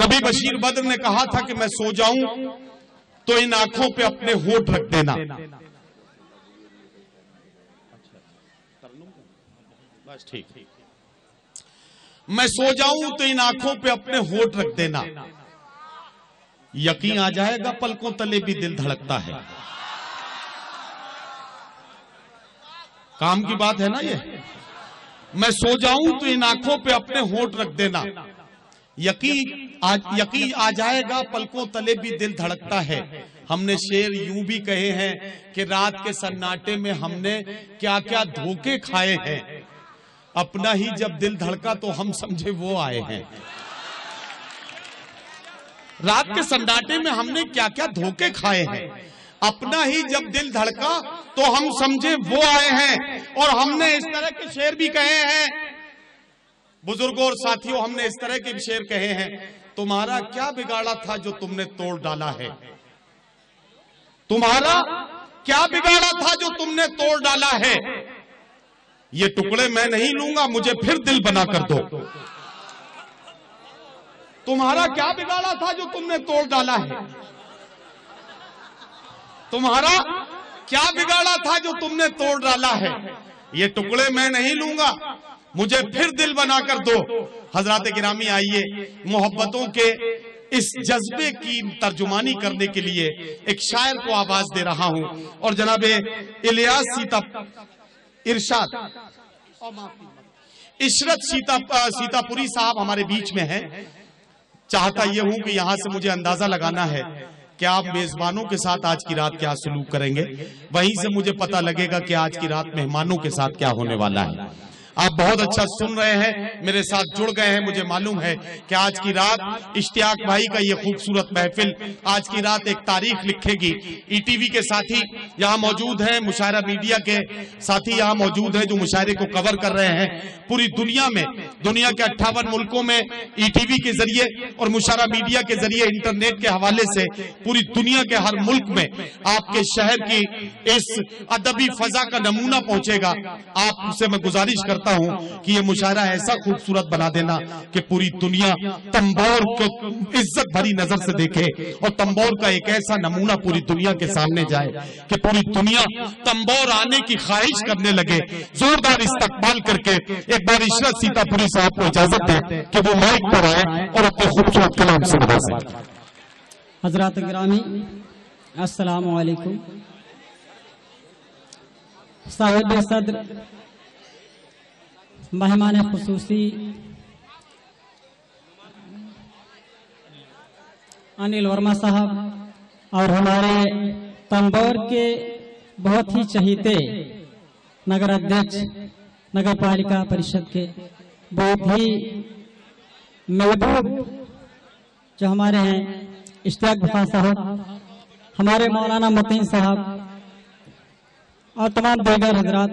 कभी बशीर बद्र ने कहा था कि मैं सो जाऊं तो इन आंखों पे अपने होठ रख देना। बस ठीक, मैं सो जाऊं तो इन आंखों पे अपने होठ रख देना, यकीन आ जाएगा पलकों तले भी दिल धड़कता है। काम की बात है ना ये। मैं सो जाऊं तो इन आंखों पे अपने होठ रख देना, यकीन आ जाएगा पलकों तले भी दिल धड़कता है। हमने शेर यूं भी कहे हैं कि रात के सन्नाटे में हमने क्या क्या धोखे खाए हैं, अपना ही जब दिल धड़का तो हम समझे वो आए हैं। रात के सन्नाटे में हमने क्या क्या धोखे खाए हैं, अपना ही जब दिल धड़का तो हम समझे वो आए हैं। और हमने इस तरह के शेर भी कहे हैं, बुजुर्गों और साथियों, हमने इस तरह के भी शेर कहे हैं, तुम्हारा क्या बिगाड़ा था जो तुमने तोड़ डाला है, तुम्हारा क्या बिगाड़ा था जो तुमने तोड़ डाला है, ये टुकड़े मैं नहीं लूंगा, मुझे फिर दिल बना कर दो। तुम्हारा क्या बिगाड़ा था जो तुमने तोड़ डाला है, तुम्हारा क्या बिगाड़ा था जो तुमने तोड़ डाला है, ये टुकड़े मैं नहीं लूंगा, मुझे फिर दिल बनाकर दो। हजरात गिरामी, आइए मोहब्बतों के इस जज्बे की तर्जुमानी करने के लिए एक शायर को आवाज दे रहा हूं। और जनाब इलियास इशरत सीतापुरी साहब हमारे बीच में हैं। चाहता यह हूं कि यहां से मुझे अंदाजा लगाना है कि आप मेजबानों के साथ आज की रात क्या सलूक करेंगे, वहीं से मुझे पता लगेगा कि आज की रात मेहमानों के साथ क्या होने वाला है। आप बहुत अच्छा सुन रहे हैं, मेरे साथ जुड़ गए हैं। मुझे मालूम है कि आज की रात इश्तियाक भाई का ये खूबसूरत महफिल आज की रात एक तारीख लिखेगी। ईटीवी के साथी यहाँ मौजूद हैं, मुशायरा मीडिया के साथी यहाँ मौजूद हैं जो मुशायरे को कवर कर रहे हैं। पूरी दुनिया में, दुनिया के 58 मुल्कों में ईटीवी के जरिए और मुशायरा मीडिया के जरिए इंटरनेट के हवाले से पूरी दुनिया के हर मुल्क में आपके शहर की इस अदबी फजा का नमूना पहुंचेगा। आपसे मैं गुजारिश करता हूं कि ये मुशायरा ऐसा खूबसूरत बना देना कि पूरी दुनिया तंबोर को इज्जत भरी नजर से देखे और तंबोर का एक ऐसा नमूना पूरी दुनिया के सामने जाए कि पूरी दुनिया तंबोर आने की ख्वाहिश करने लगे। जोरदार इस्तकबाल करके एक बार इशरत सीतापुरी साहब को इजाजत दें कि वो माइक पर आए और अपने खूबसूरत कलाम से बता सकें। हजरात गिरामी, अस्सलामु अलैकुम। साहिब सदर, मेहमान खुसूसी अनिल वर्मा साहब और हमारे तंबोर के बहुत ही चहीते नगर अध्यक्ष नगर पालिका परिषद के बहुत ही महबूब जो हमारे हैं इश्तियाक बफा साहब, हमारे मौलाना मतीन साहब और तमाम दीगर हजरात,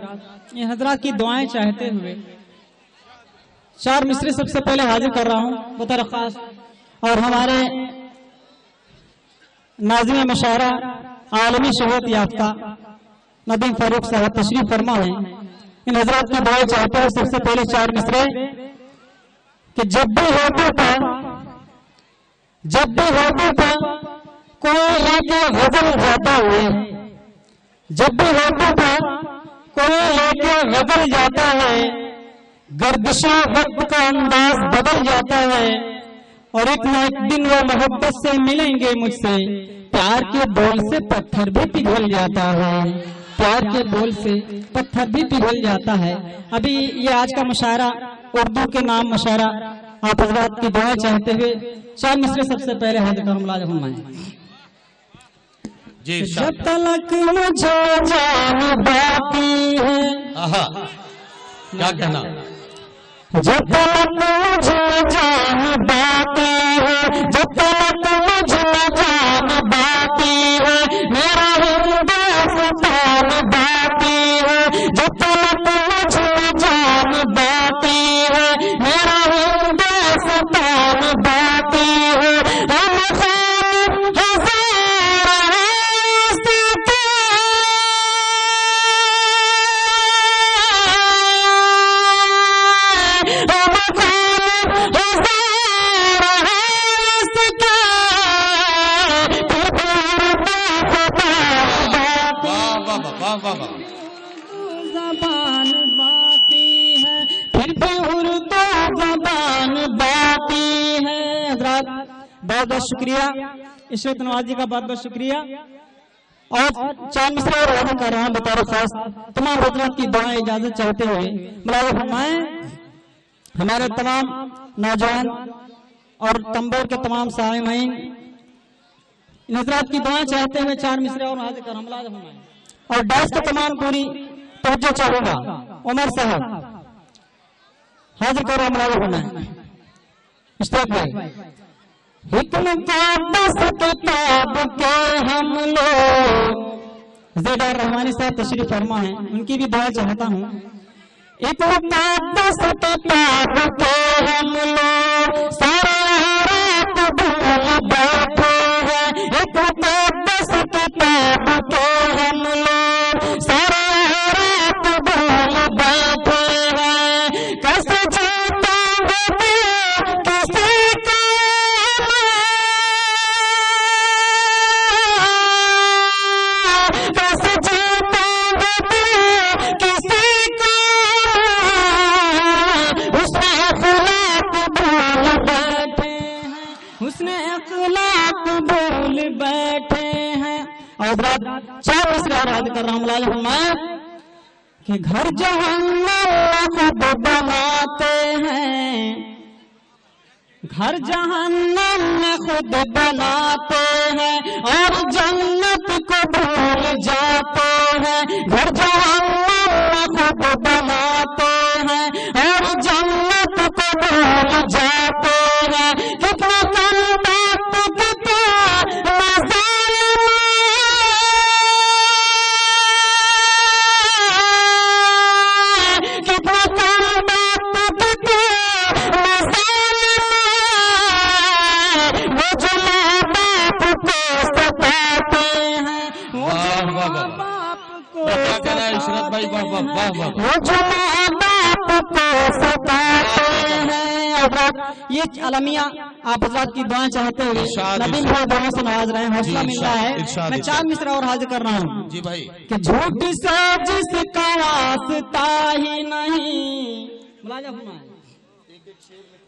ये हजरात की दुआएं चाहते हुए 4 मिसरे सबसे पहले हाजिर कर रहा हूं बतौर खास। और हमारे नाज़िम मशारा आलमी शोहरत याफ्ता नदीम फारूक साहब तशरीफ फरमा है। इन हजरात की दुआएं चाहते हुए सबसे पहले 4 मिसरे कि जब भी होते था कोई लेके गजल जाता है, जब भी होता था कोई लेके गजल जाता है, गर्दिशों वक्त का अंदाज बदल जाता है और एक न एक दिन वो मोहब्बत से मिलेंगे मुझसे, प्यार के बोल से पत्थर भी पिघल जाता है, प्यार के बोल से पत्थर भी पिघल जाता है। अभी ये आज का मुशायरा उर्दू के नाम मुशायरा आप हजरात की दुआएं चाहते हुए 4 मिसरे सबसे पहले हाजिर कर मुलाज़िम फरमाएं। जब तलक मुझे जान बाकी है, क्या कहना, जब तलक मुझे जान बाकी है, जब तलक मुझे जान बाकी है, मेरा हिंदुस्तान बाकी है, जब तलक मुझे जान बाकी है, मेरा हिंदुस्तान बाकी है। बहुत बहुत शुक्रिया, इशरत नवाजी का बहुत बहुत शुक्रिया। और चांद मिश्रा और वादा कर रहा हूँ बतौर खास तमाम हजरात की दुआएं इजाजत चाहते हुए मुलाज़ा फरमाएं, हमारे तमाम नौजवान और तंबोर के तमाम साइमीन इन हजरात की दुआएं चाहते हुए चांद मिश्रा और हाजिर कर रहा हूं, मुलाज़ा फरमाएं। और डांस का तमाम पूरी तवज्जो चाहूंगा, उमर साहब हाजिर कर रहा हूं, मुलाज़ा फरमाएं। इश्तियाक भाई, हिक्म मुक़द्दस किताब के हम लोग ज़ेडा रहमानी साहब तशरीफ फरमा है, उनकी भी दुआ चाहता हूँ। एक मुक़द्दस किताब के हम लोग सारा रात भूल बैठे हैं, एक मुक़द्दस किताब के हम लोग सारा रात भूल बैठे हैं। कैसे जीतेंगे किसी का बैठे हैं। और चार मिसरा याद कर रहा हूँ, मुलाज़ा फरमाएं कि घर जहन्नम खुद बनाते हैं, घर जहन्नम में खुद बनाते हैं और जन्नत को भूल जाते हैं। घर जहन्नम में खुद बनाते हैं और जन्नत को भूल जाते हैं। कितना कम बात कितना इशरत भाई, वाह वाह वाह वाह। ये अलमिया आप हज़रात की दुआ चाहते हुए नबी भाई दुआ से नवाज रहे हैं, हौसला मिल रहा है। मैं चार मिसरा और हाजिर कर रहा हूँ जी भाई। कि झूठ से जिसका वास्ता ही नहीं, मुलाज़ा फरमाएं,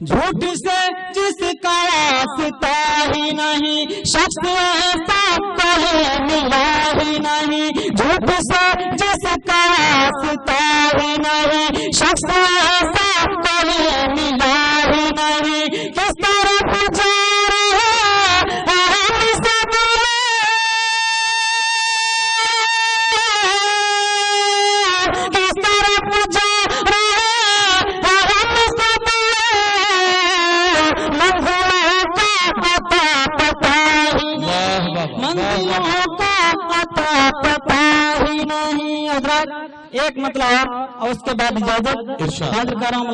झूठ से जिसका वास्ता ही नहीं, शख्स ऐसा कहीं मिला ही नहीं। झूठ से जिसका वास्ता ही नहीं, शख्स ऐसा कहीं मिला ही नहीं। किस तरफ जा रहे हम सब किस तरफ जा एक मतलब और उसके बाद इजाजत हाजिर कर रहा हूँ।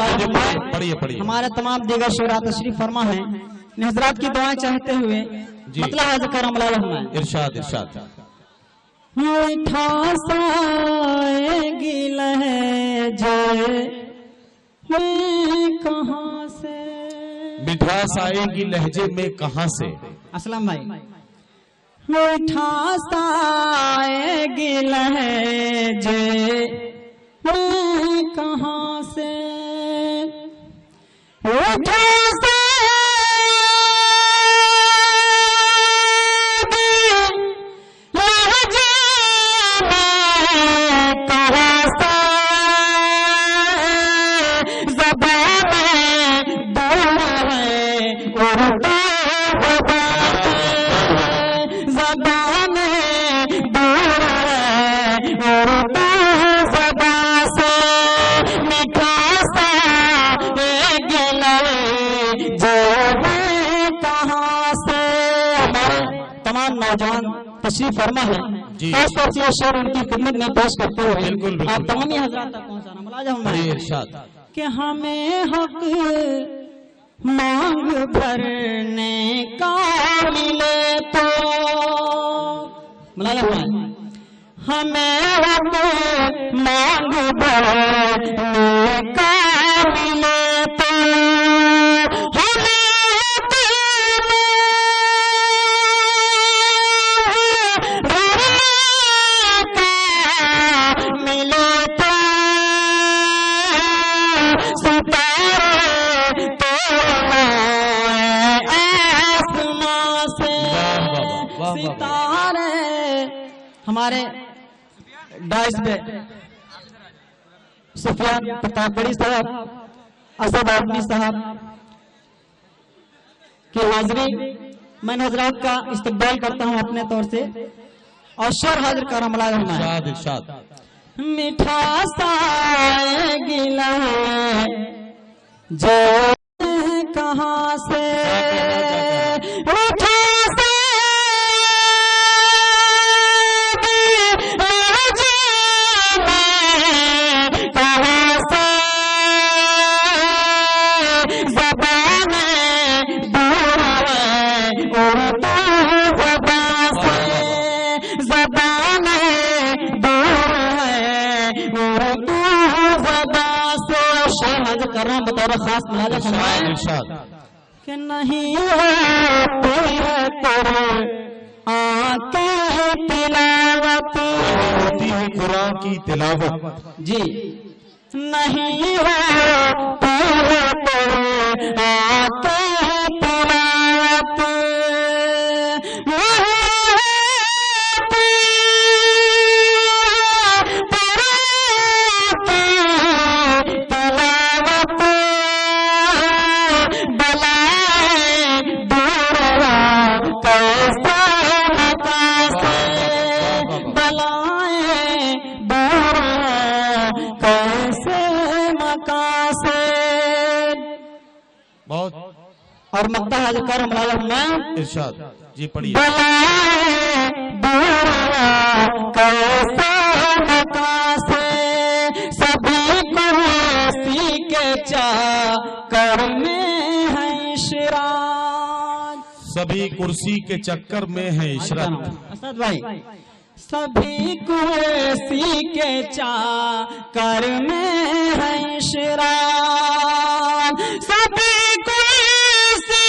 पढ़िए हमारे तमाम दीगर शुरा तशरीफ फरमा है, हजरात की दुआएं चाहते हुए मतलब हाजिर कर रहा हूँ। इरशाद इरशाद। मीठा साएगी लहजे में कहाँ से, मिठास आएगी लहजे में कहाँ से। असलम भाई, मीठा साएगी लहजे में कहाँ से, मीठा नौजवान तशरीफ फरमा है, खासतौर से शेर उनकी खिदमत में पेश करते हुए आप तमाम हज़रात तक पहुँचाना। मुलाज़ा फरमाएं कि हमें हक मांग भरने का मिले तो, मुलाज़ा फरमाएं हमें हक मांग भरने का मिले तो, हमारे डाइस पे सुफियान प्रतापगढ़ी साहब, असद आदमी साहब की हाजिरी मैं हजरात का इस्तकबाल करता हूं अपने तौर से और शेर हाजिर कर हमला इरशाद इरशाद। मीठा सा गिला जो कहाँ से मीठा सा कहाँ से ज़बान दूर है उर्दू ज़बान से, ज़बान दूर है उर्दू ज़बान से। शाहज कर रहा हूँ बतौर खास मुलाज़ा फरमाएं इरशाद। कि नहीं होती है तेरे आंखें तिलावत, होती है कुरान की तिलावत जी नहीं होती है तेरे आंखें तिलावत, बहुत। और मक्ता हाजिर कर हमला मैं इरशाद जी पढ़िए। सभी कुर्सी के चक्कर में है इशराक, सभी कुर्सी के चक्कर में है इशरत। असद भाई सभी कुर्सी के चक्कर में है इशराक, सभी कुर्सी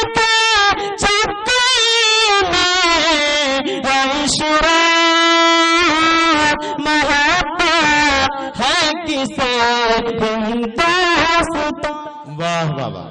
के चक्कर में है इशराक, मोहब्बत है किसे हिंदुस्तान। वाह वाह वाह।